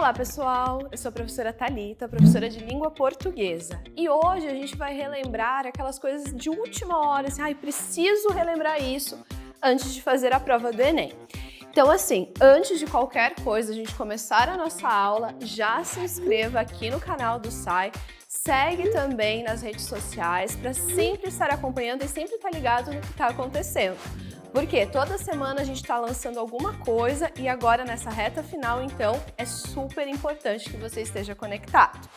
Olá pessoal, eu sou a professora Thalita, professora de língua portuguesa. E hoje a gente vai relembrar aquelas coisas de última hora, assim, ai, preciso relembrar isso antes de fazer a prova do Enem. Então assim, antes de qualquer coisa, a gente começar a nossa aula, já se inscreva aqui no canal do SAI, segue também nas redes sociais para sempre estar acompanhando e sempre estar ligado no que está acontecendo. Porque toda semana a gente está lançando alguma coisa e agora nessa reta final, então, é super importante que você esteja conectado.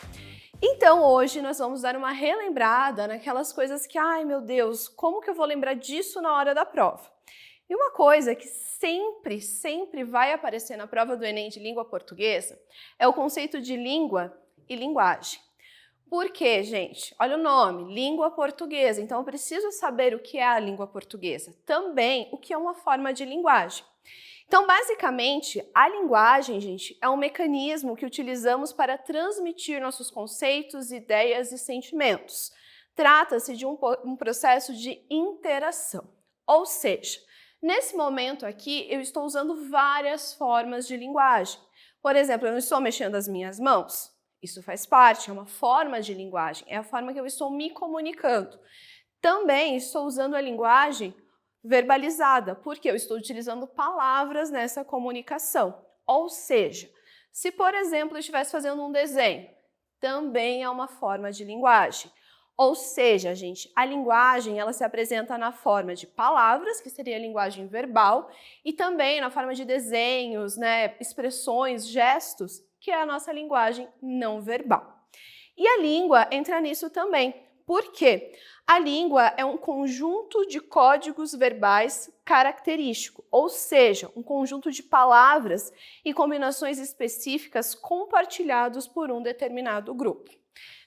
Então hoje nós vamos dar uma relembrada naquelas coisas que, ai meu Deus, como que eu vou lembrar disso na hora da prova? E uma coisa que sempre vai aparecer na prova do Enem de língua portuguesa é o conceito de língua e linguagem. Por quê, gente? Olha o nome, língua portuguesa. Então, eu preciso saber o que é a língua portuguesa. Também, o que é uma forma de linguagem. Então, basicamente, a linguagem, gente, é um mecanismo que utilizamos para transmitir nossos conceitos, ideias e sentimentos. Trata-se de um processo de interação. Ou seja, nesse momento aqui, eu estou usando várias formas de linguagem. Por exemplo, eu não estou mexendo as minhas mãos. Isso faz parte, é uma forma de linguagem, é a forma que eu estou me comunicando. Também estou usando a linguagem verbalizada, porque eu estou utilizando palavras nessa comunicação. Ou seja, se por exemplo eu estivesse fazendo um desenho, também é uma forma de linguagem. Ou seja, gente, a linguagem ela se apresenta na forma de palavras, que seria a linguagem verbal, e também na forma de desenhos, né, expressões, gestos, que é a nossa linguagem não verbal. E a língua entra nisso também. Por quê? A língua é um conjunto de códigos verbais característico, ou seja, um conjunto de palavras e combinações específicas compartilhados por um determinado grupo.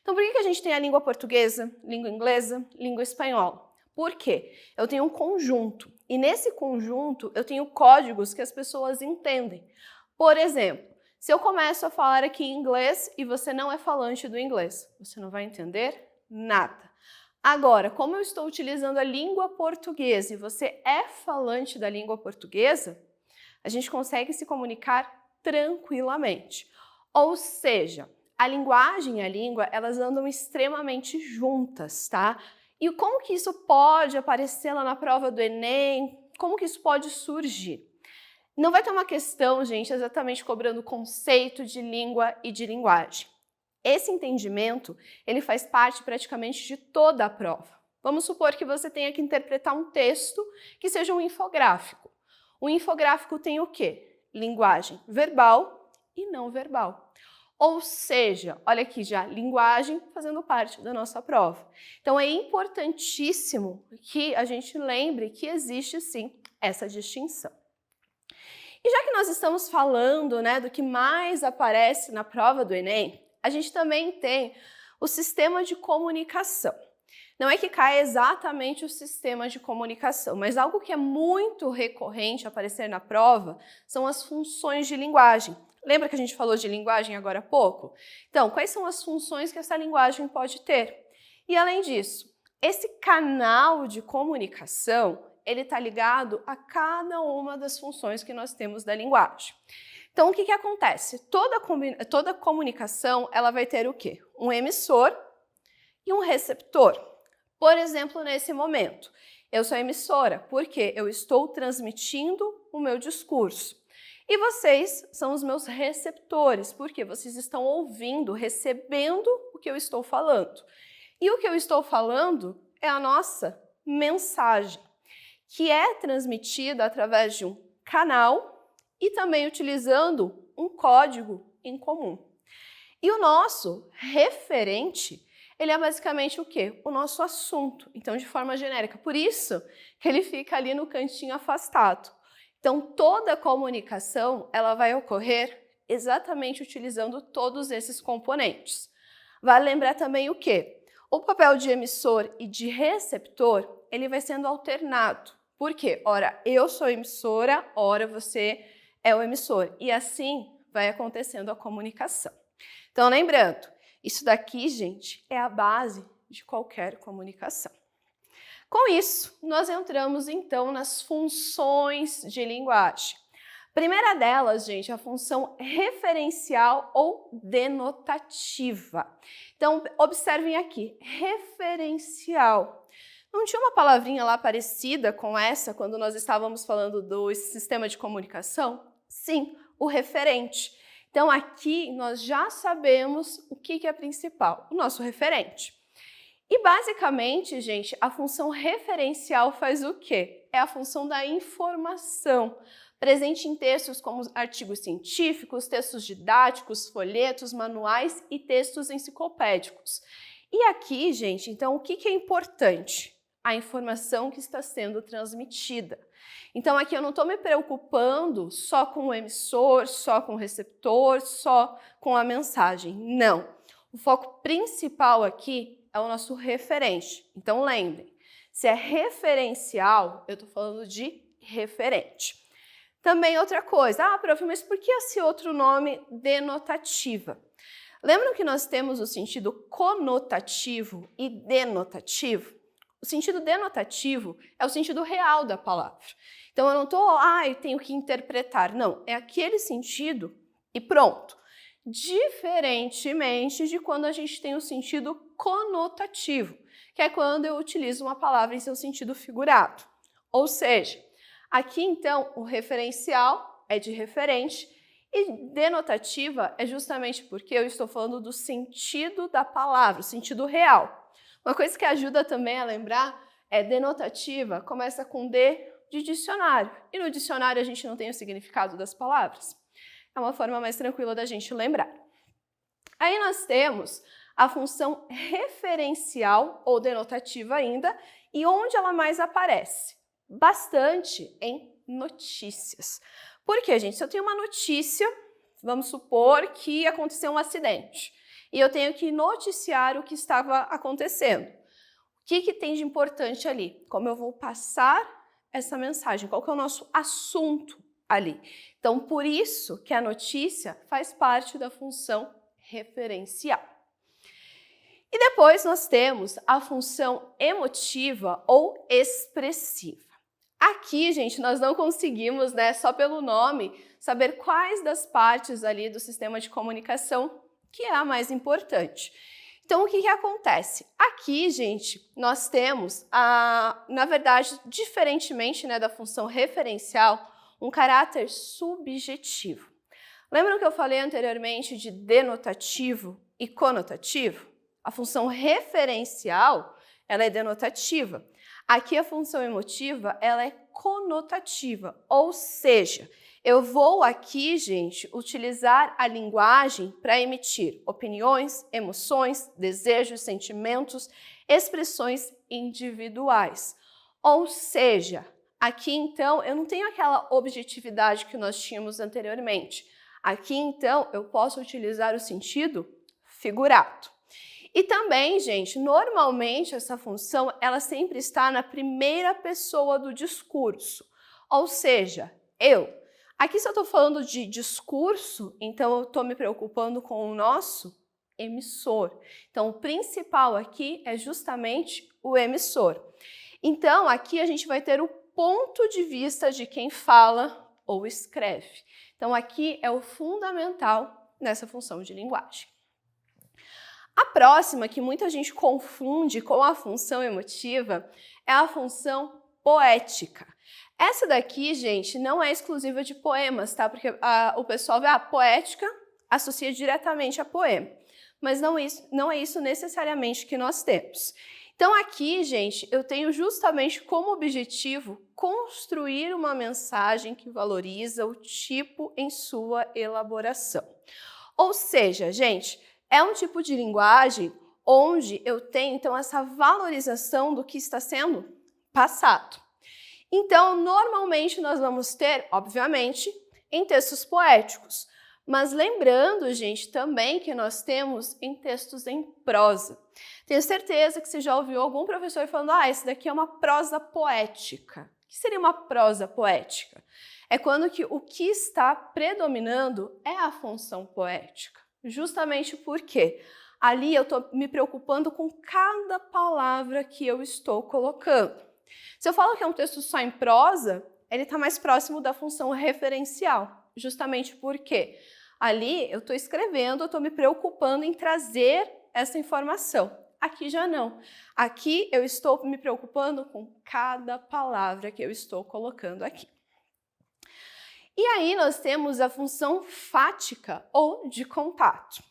Então, por que a gente tem a língua portuguesa, língua inglesa, língua espanhola? Por quê? Eu tenho um conjunto, e nesse conjunto eu tenho códigos que as pessoas entendem. Por exemplo, se eu começo a falar aqui em inglês e você não é falante do inglês, você não vai entender nada. Agora, como eu estou utilizando a língua portuguesa e você é falante da língua portuguesa, a gente consegue se comunicar tranquilamente. Ou seja, a linguagem e a língua, elas andam extremamente juntas, tá? E como que isso pode aparecer lá na prova do Enem? Como que isso pode surgir? Não vai ter uma questão, gente, exatamente cobrando o conceito de língua e de linguagem. Esse entendimento, ele faz parte praticamente de toda a prova. Vamos supor que você tenha que interpretar um texto que seja um infográfico. O infográfico tem o quê? Linguagem verbal e não verbal. Ou seja, olha aqui já, linguagem fazendo parte da nossa prova. Então é importantíssimo que a gente lembre que existe sim essa distinção. E já que nós estamos falando, né, do que mais aparece na prova do Enem, a gente também tem o sistema de comunicação. Não é que cai exatamente o sistema de comunicação, mas algo que é muito recorrente aparecer na prova são as funções de linguagem. Lembra que a gente falou de linguagem agora há pouco? Então, quais são as funções que essa linguagem pode ter? E além disso, esse canal de comunicação, ele está ligado a cada uma das funções que nós temos da linguagem. Então, o que acontece? Toda comunicação, ela vai ter o quê? Um emissor e um receptor. Por exemplo, nesse momento, eu sou emissora, porque eu estou transmitindo o meu discurso. E vocês são os meus receptores, porque vocês estão ouvindo, recebendo o que eu estou falando. E o que eu estou falando é a nossa mensagem, que é transmitida através de um canal e também utilizando um código em comum. E o nosso referente, ele é basicamente o quê? O nosso assunto, então de forma genérica. Por isso que ele fica ali no cantinho afastado. Então toda a comunicação, ela vai ocorrer exatamente utilizando todos esses componentes. Vale lembrar também o quê? O papel de emissor e de receptor, ele vai sendo alternado. Por quê? Ora, eu sou emissora, ora você é o emissor. E assim vai acontecendo a comunicação. Então, lembrando, isso daqui, gente, é a base de qualquer comunicação. Com isso, nós entramos então nas funções de linguagem. Primeira delas, gente, a função referencial ou denotativa. Então, observem aqui, referencial. Não tinha uma palavrinha lá parecida com essa quando nós estávamos falando do sistema de comunicação? Sim, o referente. Então, aqui nós já sabemos o que é principal, o nosso referente. E, basicamente, gente, a função referencial faz o quê? É a função da informação, presente em textos como artigos científicos, textos didáticos, folhetos, manuais e textos enciclopédicos. E aqui, gente, então, o que é importante? A informação que está sendo transmitida. Então, aqui eu não estou me preocupando só com o emissor, só com o receptor, só com a mensagem. Não. O foco principal aqui é o nosso referente. Então, lembrem, se é referencial, eu estou falando de referente. Também outra coisa, prof, mas por que esse outro nome denotativa? Lembram que nós temos o sentido conotativo e denotativo? O sentido denotativo é o sentido real da palavra. Então, eu não estou, eu tenho que interpretar. Não, é aquele sentido e pronto. Diferentemente de quando a gente tem o sentido conotativo, que é quando eu utilizo uma palavra em seu sentido figurado. Ou seja, aqui, então, o referencial é de referente e denotativa é justamente porque eu estou falando do sentido da palavra, o sentido real. Uma coisa que ajuda também a lembrar é denotativa, começa com D de dicionário. E no dicionário a gente não tem o significado das palavras. É uma forma mais tranquila da gente lembrar. Aí nós temos a função referencial ou denotativa ainda, e onde ela mais aparece? Bastante em notícias. Por quê, gente? Se eu tenho uma notícia, vamos supor que aconteceu um acidente, e eu tenho que noticiar o que estava acontecendo. O que tem de importante ali? Como eu vou passar essa mensagem? Qual que é o nosso assunto ali? Então, por isso que a notícia faz parte da função referencial. E depois nós temos a função emotiva ou expressiva. Aqui, gente, nós não conseguimos, só pelo nome, saber quais das partes ali do sistema de comunicação que é a mais importante. Então, o que acontece? Aqui, gente, nós temos, na verdade, diferentemente da função referencial, um caráter subjetivo. Lembram que eu falei anteriormente de denotativo e conotativo? A função referencial, ela é denotativa. Aqui a função emotiva, ela é conotativa, ou seja, eu vou aqui, gente, utilizar a linguagem para emitir opiniões, emoções, desejos, sentimentos, expressões individuais. Ou seja, aqui então eu não tenho aquela objetividade que nós tínhamos anteriormente. Aqui então eu posso utilizar o sentido figurado. E também, gente, normalmente essa função ela sempre está na primeira pessoa do discurso, ou seja, eu. Aqui se eu estou falando de discurso, então eu estou me preocupando com o nosso emissor. Então o principal aqui é justamente o emissor. Então aqui a gente vai ter o ponto de vista de quem fala ou escreve. Então aqui é o fundamental nessa função de linguagem. A próxima, que muita gente confunde com a função emotiva, é a função poética. Essa daqui, gente, não é exclusiva de poemas, tá? Porque o pessoal vê, poética associa diretamente a poema. Mas não é isso necessariamente que nós temos. Então aqui, gente, eu tenho justamente como objetivo construir uma mensagem que valoriza o tipo em sua elaboração. Ou seja, gente, é um tipo de linguagem onde eu tenho, então, essa valorização do que está sendo passado. Então, normalmente nós vamos ter, obviamente, em textos poéticos. Mas lembrando, gente, também que nós temos em textos em prosa. Tenho certeza que você já ouviu algum professor falando, esse daqui é uma prosa poética. O que seria uma prosa poética? É quando o que está predominando é a função poética. Justamente porque ali eu estou me preocupando com cada palavra que eu estou colocando. Se eu falo que é um texto só em prosa, ele está mais próximo da função referencial, justamente porque ali eu estou escrevendo, eu estou me preocupando em trazer essa informação. Aqui já não. Aqui eu estou me preocupando com cada palavra que eu estou colocando aqui. E aí nós temos a função fática ou de contato.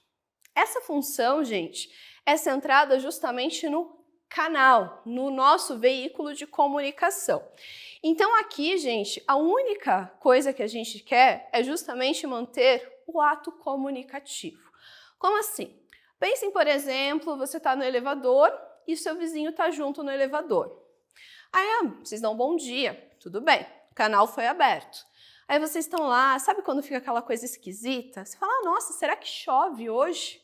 Essa função, gente, é centrada justamente no canal, no nosso veículo de comunicação. Então aqui, gente, a única coisa que a gente quer é justamente manter o ato comunicativo. Como assim? Pensem, por exemplo, você está no elevador e seu vizinho está junto no elevador. Aí, vocês dão um bom dia, tudo bem, o canal foi aberto. Aí vocês estão lá, sabe quando fica aquela coisa esquisita? Você fala, nossa, será que chove hoje?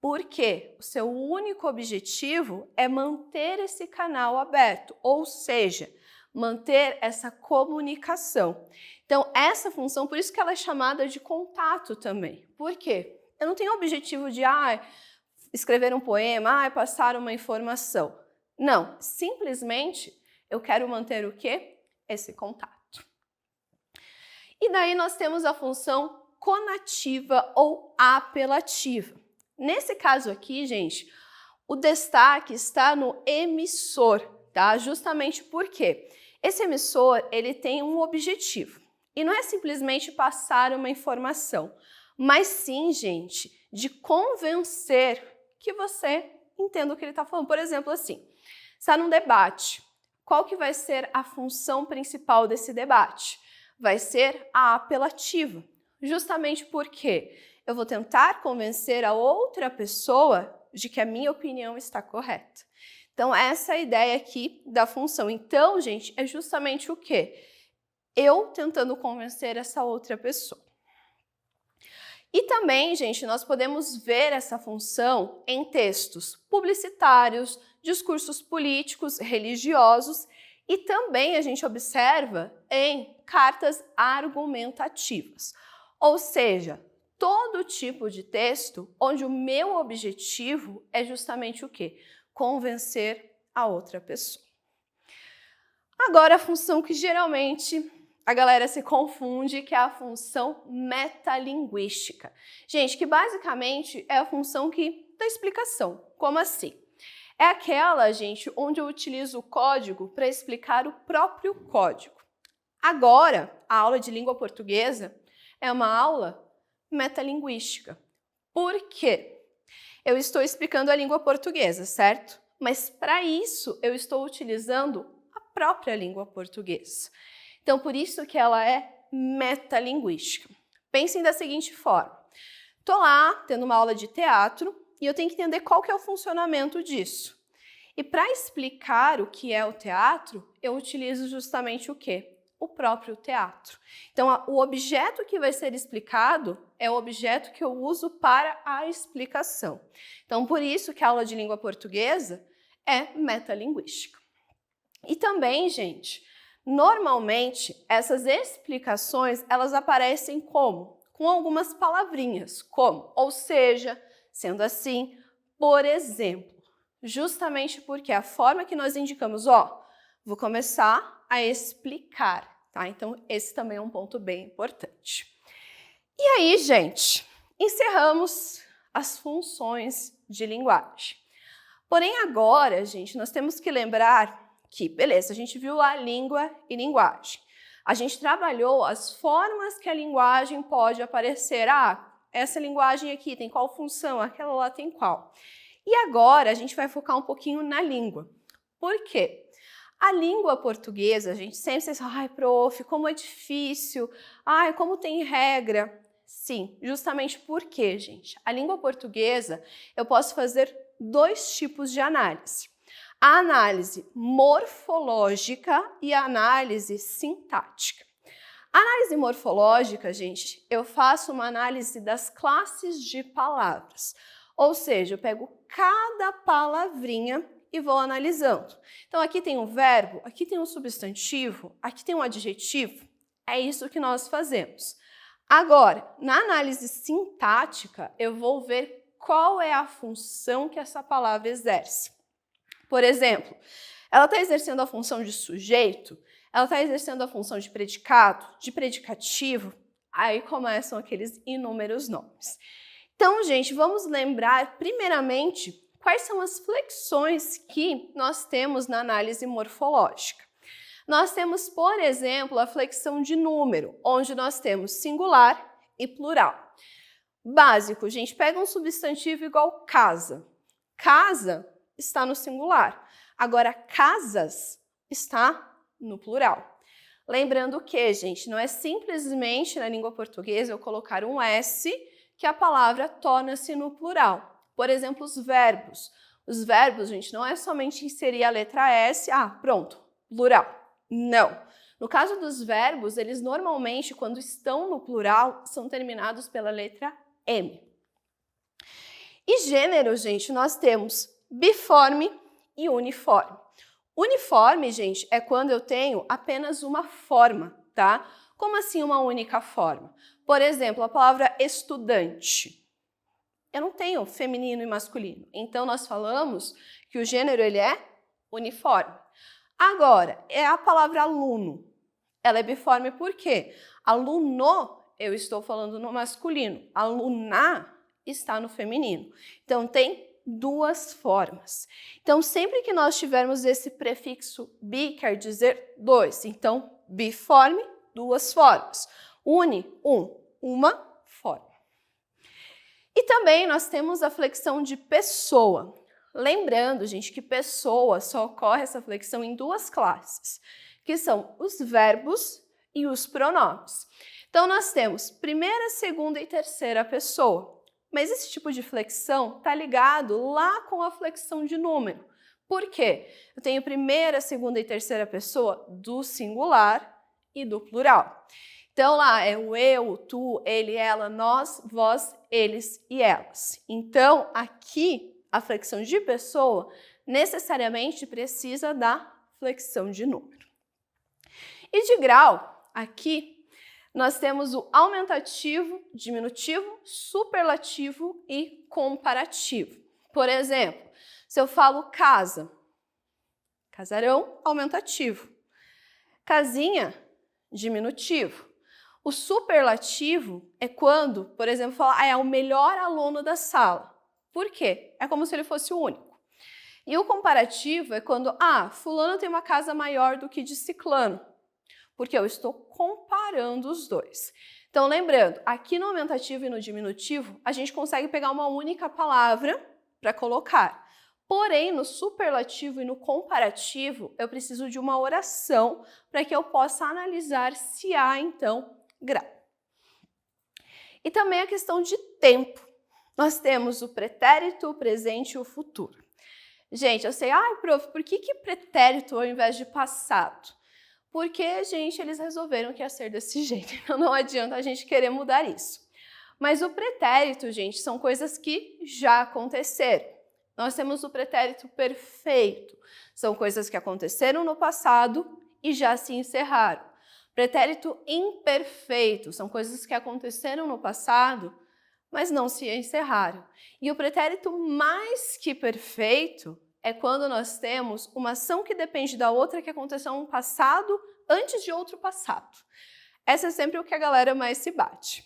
Porque o seu único objetivo é manter esse canal aberto, ou seja, manter essa comunicação. Então, essa função, por isso que ela é chamada de contato também. Por quê? Eu não tenho o objetivo de escrever um poema, passar uma informação. Não, simplesmente eu quero manter o quê? Esse contato. E daí nós temos a função conativa ou apelativa. Nesse caso aqui, gente, o destaque está no emissor, tá? Justamente porque esse emissor, ele tem um objetivo. E não é simplesmente passar uma informação, mas sim, gente, de convencer que você entenda o que ele está falando. Por exemplo, assim, está num debate. Qual que vai ser a função principal desse debate? Vai ser a apelativa, justamente porque eu vou tentar convencer a outra pessoa de que a minha opinião está correta. Então, essa é a ideia aqui da função. Então, gente, é justamente o quê? Eu tentando convencer essa outra pessoa. E também, gente, nós podemos ver essa função em textos publicitários, discursos políticos, religiosos, e também a gente observa em cartas argumentativas. Ou seja, todo tipo de texto onde o meu objetivo é justamente o quê? Convencer a outra pessoa. Agora, a função que geralmente a galera se confunde, que é a função metalinguística. Gente, que basicamente é a função da explicação. Como assim? É aquela, gente, onde eu utilizo o código para explicar o próprio código. Agora, a aula de língua portuguesa é uma aula metalinguística. Por quê? Eu estou explicando a língua portuguesa, certo? Mas para isso eu estou utilizando a própria língua portuguesa. Então, por isso que ela é metalinguística. Pensem da seguinte forma. Estou lá tendo uma aula de teatro e eu tenho que entender qual que é o funcionamento disso. E para explicar o que é o teatro, eu utilizo justamente o quê? O próprio teatro. Então, o objeto que vai ser explicado é o objeto que eu uso para a explicação. Então, por isso que a aula de língua portuguesa é metalinguística. E também, gente, normalmente essas explicações, elas aparecem como? Com algumas palavrinhas, como, ou seja, sendo assim, por exemplo. Justamente porque a forma que nós indicamos, vou começar a explicar, tá? Então, esse também é um ponto bem importante. E aí, gente, encerramos as funções de linguagem. Porém, agora, gente, nós temos que lembrar que, beleza, a gente viu lá língua e linguagem. A gente trabalhou as formas que a linguagem pode aparecer. Essa linguagem aqui tem qual função, aquela lá tem qual. E agora a gente vai focar um pouquinho na língua. Por quê? A língua portuguesa, a gente sempre fala, prof, como é difícil, como tem regra. Sim, justamente porque, gente, a língua portuguesa, eu posso fazer dois tipos de análise. A análise morfológica e a análise sintática. A análise morfológica, gente, eu faço uma análise das classes de palavras. Ou seja, eu pego cada palavrinha e vou analisando. Então, aqui tem um verbo, aqui tem um substantivo, aqui tem um adjetivo. É isso que nós fazemos. Agora, na análise sintática, eu vou ver qual é a função que essa palavra exerce. Por exemplo, ela está exercendo a função de sujeito, ela está exercendo a função de predicado, de predicativo, aí começam aqueles inúmeros nomes. Então, gente, vamos lembrar, primeiramente, quais são as flexões que nós temos na análise morfológica. Nós temos, por exemplo, a flexão de número, onde nós temos singular e plural. Básico, gente, pega um substantivo igual casa. Casa está no singular. Agora, casas está no plural. Lembrando que, gente, não é simplesmente na língua portuguesa eu colocar um S que a palavra torna-se no plural. Por exemplo, os verbos. Os verbos, gente, não é somente inserir a letra S, pronto, plural. Não. No caso dos verbos, eles normalmente, quando estão no plural, são terminados pela letra M. E gênero, gente, nós temos biforme e uniforme. Uniforme, gente, é quando eu tenho apenas uma forma, tá? Como assim uma única forma? Por exemplo, a palavra estudante. Eu não tenho feminino e masculino. Então, nós falamos que o gênero ele é uniforme. Agora, é a palavra aluno. Ela é biforme por quê? Aluno, eu estou falando no masculino. Aluna está no feminino. Então, tem duas formas. Então, sempre que nós tivermos esse prefixo bi, quer dizer dois. Então, biforme, duas formas. Uni, uma forma. E também nós temos a flexão de pessoa. Lembrando, gente, que pessoa só ocorre essa flexão em duas classes, que são os verbos e os pronomes. Então, nós temos primeira, segunda e terceira pessoa. Mas esse tipo de flexão está ligado lá com a flexão de número. Por quê? Eu tenho primeira, segunda e terceira pessoa do singular e do plural. Então, lá é o eu, o tu, ele, ela, nós, vós, eles e elas. Então, aqui, a flexão de pessoa necessariamente precisa da flexão de número. E de grau, aqui, nós temos o aumentativo, diminutivo, superlativo e comparativo. Por exemplo, se eu falo casa, casarão, aumentativo. Casinha, diminutivo. O superlativo é quando, por exemplo, falar é o melhor aluno da sala. Por quê? É como se ele fosse o único. E o comparativo é quando, fulano tem uma casa maior do que de ciclano. Porque eu estou comparando os dois. Então, lembrando, aqui no aumentativo e no diminutivo, a gente consegue pegar uma única palavra para colocar. Porém, no superlativo e no comparativo, eu preciso de uma oração para que eu possa analisar se há, então, grau. E também a questão de tempo. Nós temos o pretérito, o presente e o futuro. Gente, eu sei, prof, por que pretérito ao invés de passado? Porque, gente, eles resolveram que ia ser desse jeito, então não adianta a gente querer mudar isso. Mas o pretérito, gente, são coisas que já aconteceram. Nós temos o pretérito perfeito, são coisas que aconteceram no passado e já se encerraram. Pretérito imperfeito, são coisas que aconteceram no passado, mas não se encerraram. E o pretérito mais que perfeito é quando nós temos uma ação que depende da outra que aconteceu no passado antes de outro passado. Essa é sempre o que a galera mais se bate.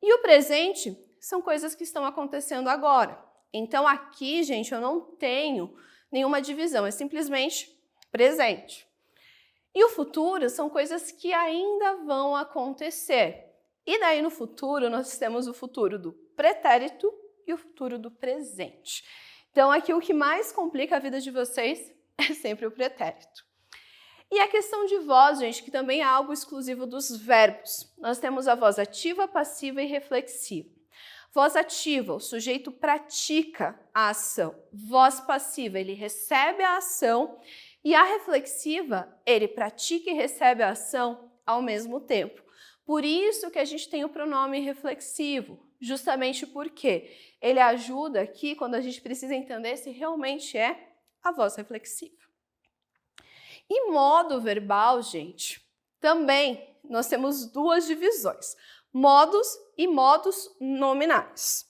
E o presente são coisas que estão acontecendo agora. Então aqui, gente, eu não tenho nenhuma divisão, é simplesmente presente. E o futuro são coisas que ainda vão acontecer. E daí no futuro nós temos o futuro do pretérito e o futuro do presente. Então aqui o que mais complica a vida de vocês é sempre o pretérito. E a questão de voz, gente, que também é algo exclusivo dos verbos. Nós temos a voz ativa, passiva e reflexiva. Voz ativa, o sujeito pratica a ação. Voz passiva, ele recebe a ação. E a reflexiva, ele pratica e recebe a ação ao mesmo tempo. Por isso que a gente tem o pronome reflexivo, justamente porque ele ajuda aqui quando a gente precisa entender se realmente é a voz reflexiva. E modo verbal, gente, também nós temos duas divisões, modos e modos nominais.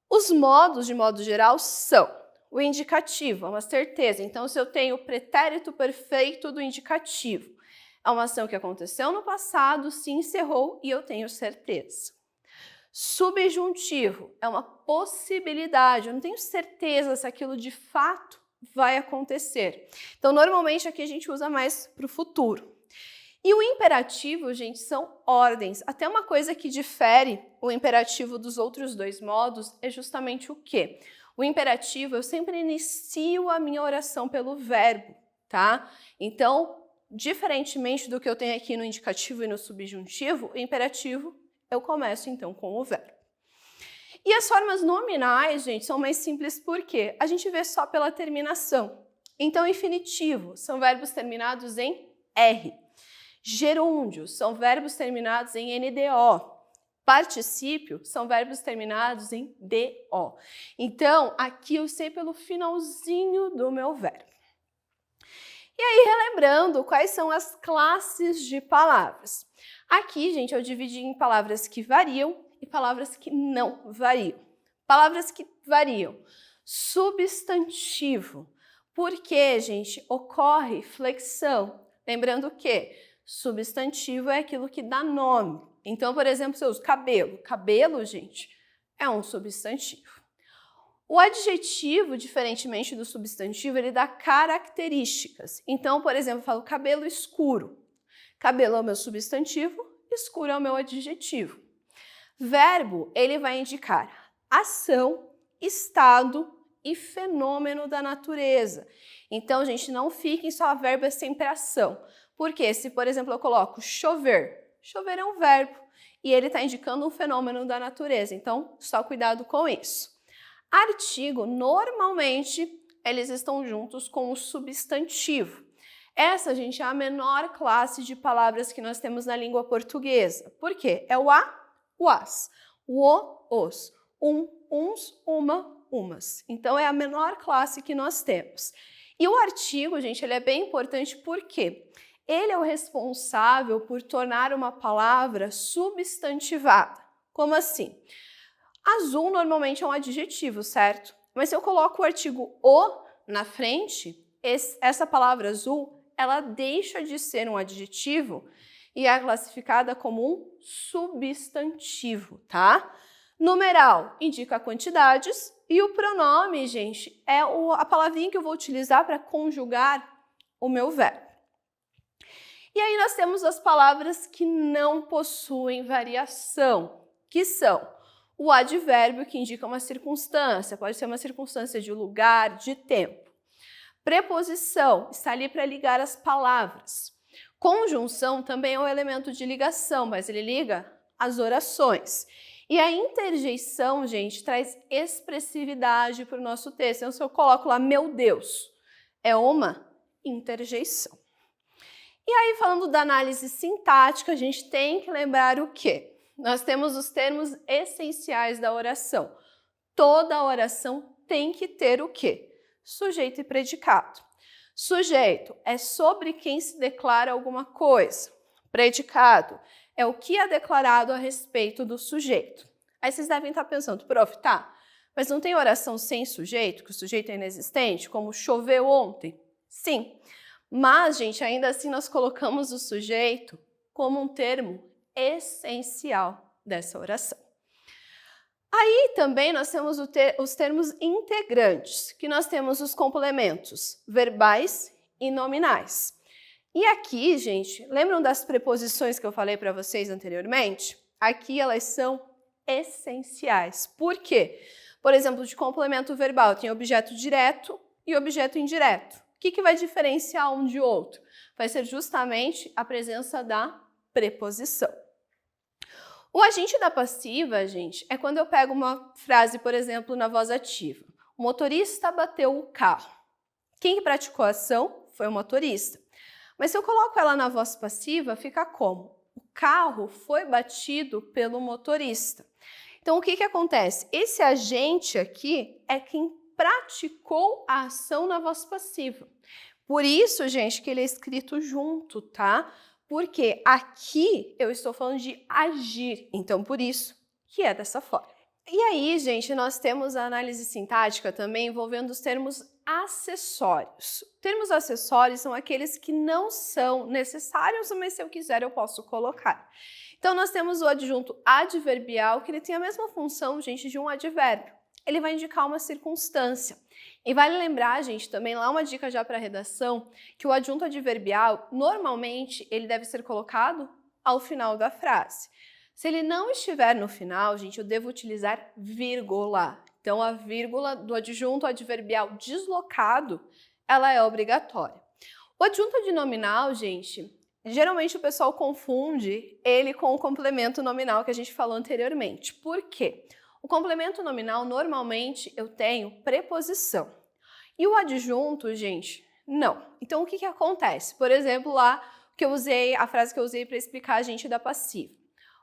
Os modos, de modo geral, são o indicativo, é uma certeza. Então, se eu tenho o pretérito perfeito do indicativo, É uma ação que aconteceu no passado, se encerrou e eu tenho certeza. Subjuntivo é uma possibilidade, eu não tenho certeza se aquilo de fato vai acontecer. Então, normalmente aqui a gente usa mais para o futuro. E o imperativo, gente, são ordens. Até uma coisa que difere o imperativo dos outros dois modos é justamente o quê? O imperativo, eu sempre inicio a minha oração pelo verbo, tá? Então, diferentemente do que eu tenho aqui no indicativo e no subjuntivo, o imperativo eu começo então com o verbo. E as formas nominais, gente, são mais simples porque a gente vê só pela terminação. Então, infinitivo são verbos terminados em R. Gerúndio são verbos terminados em NDO. Particípio são verbos terminados em DO. Então, aqui eu sei pelo finalzinho do meu verbo. E aí, relembrando, quais são as classes de palavras? Aqui, gente, eu dividi em palavras que variam e palavras que não variam. Palavras que variam. Substantivo. Por quê, gente? Ocorre flexão. Lembrando que substantivo é aquilo que dá nome. Então, por exemplo, se eu uso cabelo. Cabelo, gente, é um substantivo. O adjetivo, diferentemente do substantivo, ele dá características. Então, por exemplo, eu falo cabelo escuro. Cabelo é o meu substantivo, escuro é o meu adjetivo. Verbo, ele vai indicar ação, estado e fenômeno da natureza. Então, gente, não fiquem só verbo é sempre ação. Porque se, por exemplo, eu coloco chover, chover é um verbo e ele está indicando um fenômeno da natureza. Então, só cuidado com isso. Artigo, normalmente, eles estão juntos com o substantivo. Essa, gente, é a menor classe de palavras que nós temos na língua portuguesa. Por quê? É o a, o as, o, os, uns, uma, umas. Então, é a menor classe que nós temos. E o artigo, gente, ele é bem importante porque ele é o responsável por tornar uma palavra substantivada. Como assim? Azul normalmente é um adjetivo, certo? Mas se eu coloco o artigo o na frente, essa palavra azul, ela deixa de ser um adjetivo e é classificada como um substantivo, tá? Numeral indica quantidades e o pronome, gente, é a palavrinha que eu vou utilizar para conjugar o meu verbo. E aí nós temos as palavras que não possuem variação, que são o advérbio, que indica uma circunstância, pode ser uma circunstância de lugar, de tempo. Preposição, está ali para ligar as palavras. Conjunção também é um elemento de ligação, mas ele liga as orações. E a interjeição, gente, traz expressividade para o nosso texto. Então, se eu coloco lá, meu Deus, é uma interjeição. E aí, falando da análise sintática, a gente tem que lembrar o quê? Nós temos os termos essenciais da oração. Toda oração tem que ter o quê? Sujeito e predicado. Sujeito é sobre quem se declara alguma coisa. Predicado é o que é declarado a respeito do sujeito. Aí vocês devem estar pensando, prof, tá, mas não tem oração sem sujeito, que o sujeito é inexistente, como choveu ontem? Sim, mas, gente, ainda assim nós colocamos o sujeito como um termo essencial dessa oração. Aí também nós temos os termos integrantes, que nós temos os complementos verbais e nominais. E aqui, gente, lembram das preposições que eu falei para vocês anteriormente? Aqui elas são essenciais. Por quê? Por exemplo, de complemento verbal tem objeto direto e objeto indireto. O que vai diferenciar um de outro? Vai ser justamente a presença da preposição. O agente da passiva, gente, é quando eu pego uma frase, por exemplo, na voz ativa. O motorista bateu o carro. Quem praticou a ação foi o motorista. Mas se eu coloco ela na voz passiva, fica como? O carro foi batido pelo motorista. Então, o que acontece? Esse agente aqui é quem praticou a ação na voz passiva. Por isso, gente, que ele é escrito junto, tá? Porque aqui eu estou falando de agir, então por isso que é dessa forma. E aí, gente, nós temos a análise sintática também envolvendo os termos acessórios. Termos acessórios são aqueles que não são necessários, mas se eu quiser eu posso colocar. Então, nós temos o adjunto adverbial, que ele tem a mesma função, gente, de um advérbio. Ele vai indicar uma circunstância. E vale lembrar, gente, também lá uma dica já para a redação, que o adjunto adverbial, normalmente, ele deve ser colocado ao final da frase. Se ele não estiver no final, gente, eu devo utilizar vírgula. Então, a vírgula do adjunto adverbial deslocado, ela é obrigatória. O adjunto adnominal, gente, geralmente o pessoal confunde ele com o complemento nominal que a gente falou anteriormente. Por quê? O complemento nominal, normalmente, eu tenho preposição. E o adjunto, gente, não. Então, o que acontece? Por exemplo, lá a frase que eu usei para explicar a gente da passiva.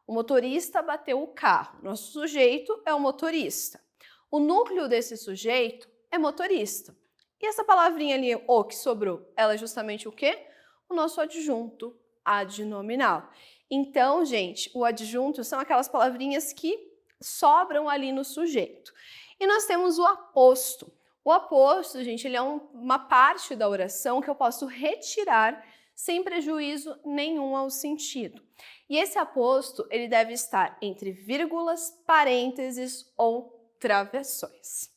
O motorista bateu o carro. Nosso sujeito é o motorista. O núcleo desse sujeito é motorista. E essa palavrinha ali, o que sobrou, ela é justamente o quê? O nosso adjunto adnominal. Então, gente, o adjunto são aquelas palavrinhas que sobram ali no sujeito. E nós temos o aposto. O aposto, gente, ele é uma parte da oração que eu posso retirar sem prejuízo nenhum ao sentido. E esse aposto, ele deve estar entre vírgulas, parênteses ou travessões.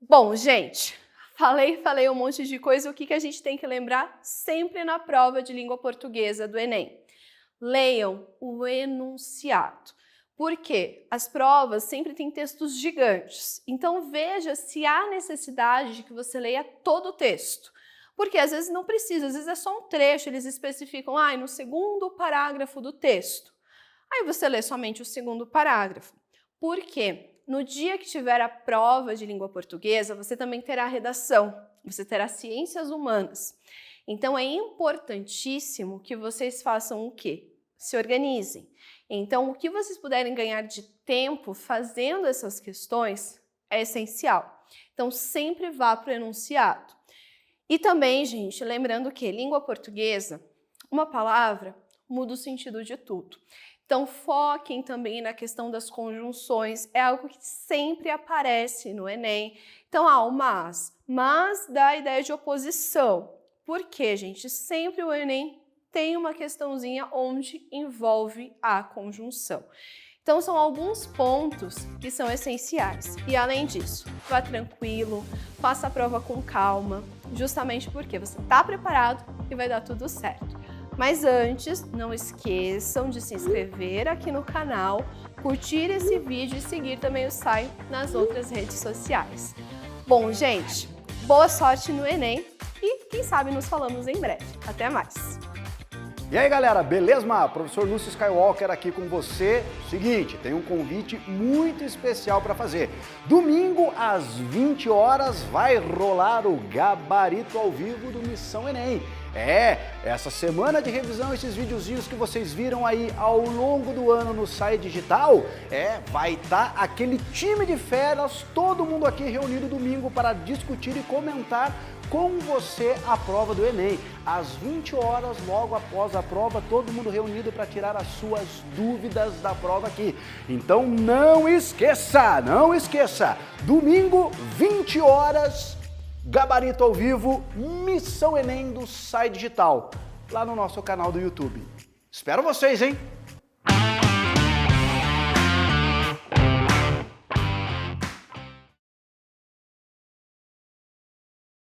Bom, gente, falei um monte de coisa. O que a gente tem que lembrar sempre na prova de língua portuguesa do Enem? Leiam o enunciado. Porque as provas sempre têm textos gigantes. Então veja se há necessidade de que você leia todo o texto. Porque às vezes não precisa, às vezes é só um trecho, eles especificam, no segundo parágrafo do texto. Aí você lê somente o segundo parágrafo. Por quê? No dia que tiver a prova de língua portuguesa, você também terá redação, você terá ciências humanas. Então é importantíssimo que vocês façam o quê? Se organizem. Então, o que vocês puderem ganhar de tempo fazendo essas questões é essencial. Então, sempre vá para o enunciado. E também, gente, lembrando que língua portuguesa, uma palavra muda o sentido de tudo. Então, foquem também na questão das conjunções, é algo que sempre aparece no Enem. Então, o mas dá a ideia de oposição. Por quê, gente? Sempre o Enem tem uma questãozinha onde envolve a conjunção. Então, são alguns pontos que são essenciais. E, além disso, vá tranquilo, faça a prova com calma, justamente porque você está preparado e vai dar tudo certo. Mas antes, não esqueçam de se inscrever aqui no canal, curtir esse vídeo e seguir também o Sai nas outras redes sociais. Bom, gente, boa sorte no Enem e, quem sabe, nos falamos em breve. Até mais! E aí, galera, beleza? Professor Lúcio Skywalker aqui com você. Seguinte, tem um convite muito especial para fazer. Domingo, às 20 horas, vai rolar o Gabarito ao Vivo do Missão Enem. Essa semana de revisão, esses videozinhos que vocês viram aí ao longo do ano no Sai Digital, vai estar aquele time de feras, todo mundo aqui reunido domingo para discutir e comentar com você a prova do Enem. Às 20 horas, logo após a prova, todo mundo reunido para tirar as suas dúvidas da prova aqui. Então não esqueça, domingo, 20 horas, Gabarito ao Vivo, Missão Enem do Sai Digital, lá no nosso canal do YouTube. Espero vocês, hein?